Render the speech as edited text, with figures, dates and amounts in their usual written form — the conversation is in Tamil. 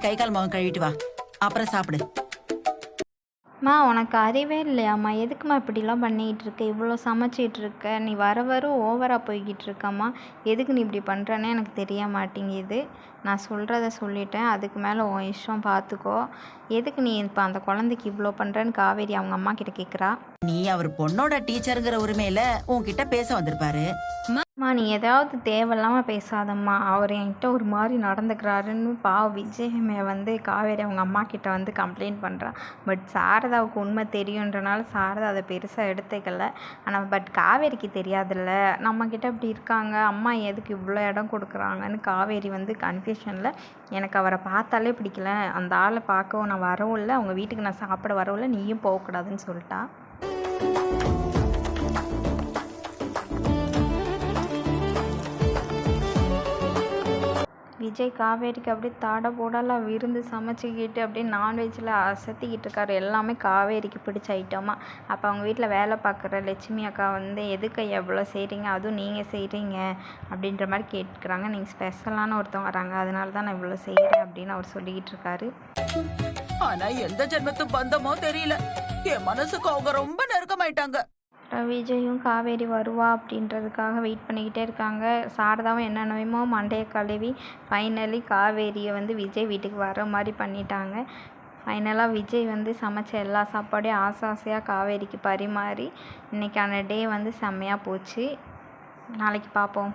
கை கால் முகம் கழுவிட்டு வா, அப்புறம் சாப்பிடு. மா உனக்கு அறிவே இல்லையாம்மா? எதுக்கும்மா இப்படிலாம் பண்ணிக்கிட்டு இருக்க? இவ்வளோ சமைச்சிட்டு இருக்க. நீ வர வர ஓவராக போய்கிட்டு இருக்கம்மா. எதுக்கு நீ இப்படி பண்ணுறேன்னே எனக்கு தெரிய மாட்டேங்குது. நான் சொல்கிறத சொல்லிட்டேன். அதுக்கு மேலே உன் இஷ்டம் பார்த்துக்கோ. எதுக்கு நீ இப்போ அந்த குழந்தைக்கு இவ்வளோ பண்ணுறேன்னு காவேரி அவங்க அம்மா கிட்ட கேட்குறா. நீ அவர் பொண்ணோட டீச்சருங்கிற உரிமையில உன்கிட்ட பேச வந்திருப்பாரு. அம்மா நீ ஏதாவது தேவையில்லாமல் பேசாதம்மா. அவர் என்கிட்ட ஒரு மாதிரி நடந்துக்கிறாருன்னு விஜயமே வந்து காவேரி அவங்க அம்மா கிட்ட வந்து கம்ப்ளைண்ட் பண்ணுறான். பட் சாரதாவுக்கு உண்மை தெரியுன்றனால சாரதா அதை பெருசாக எடுத்துக்கல. ஆனால் காவேரிக்கு தெரியாதுல்ல, நம்மக்கிட்ட இப்படி இருக்காங்க, அம்மா எதுக்கு இவ்வளோ இடம் கொடுக்குறாங்கன்னு காவேரி வந்து கன்ஃபியூஷனில் எனக்கு அவரை பார்த்தாலே பிடிக்கல, அந்த ஆளை பார்க்கவும் நான் வரவும் இல்லை, அவங்க வீட்டுக்கு நான் சாப்பிட வரவும் இல்லை, நீயும் போகக்கூடாதுன்னு சொல்லிட்டா. விஜய் காவேரிக்கு அப்படியே தடை போடலாம் விருந்து சமைச்சிக்கிட்டு அப்படியே நான்வெஜ்ஜில் அசத்திக்கிட்டு இருக்காரு. எல்லாமே காவேரிக்கு பிடிச்ச ஐட்டமா. அப்போ அவங்க வீட்டில் வேலை பார்க்குற லட்சுமி அக்கா வந்து எதுக்கு எவ்வளோ செய்கிறீங்க, அதுவும் நீங்கள் செய்கிறீங்க அப்படின்ற மாதிரி கேட்குறாங்க. நீங்கள் ஸ்பெஷலான ஒருத்தவங்க வராங்க, அதனால தான் நான் இவ்வளோ செய்கிறேன் அப்படின்னு அவர் சொல்லிக்கிட்டு இருக்காரு. ஆனா எந்த ஜென்மத்து பந்தமோ தெரியல, என் மனசுக்கு அவங்க ரொம்ப நெருக்கமாயிட்டாங்க. விஜயும் காவேரி வருவா அப்படின்றதுக்காக வெயிட் பண்ணிக்கிட்டே இருக்காங்க. சாரதாவும் என்னென்னமோ மண்டையை கழுவி ஃபைனலி காவேரியை வந்து விஜய் வீட்டுக்கு வர மாதிரி பண்ணிட்டாங்க. ஃபைனலாக விஜய் வந்து சமைச்ச எல்லா சாப்பாடையும் ஆசையாக காவேரிக்கு பரிமாறி இன்றைக்கான டே வந்து செம்மையாக போச்சு. நாளைக்கு பார்ப்போம்.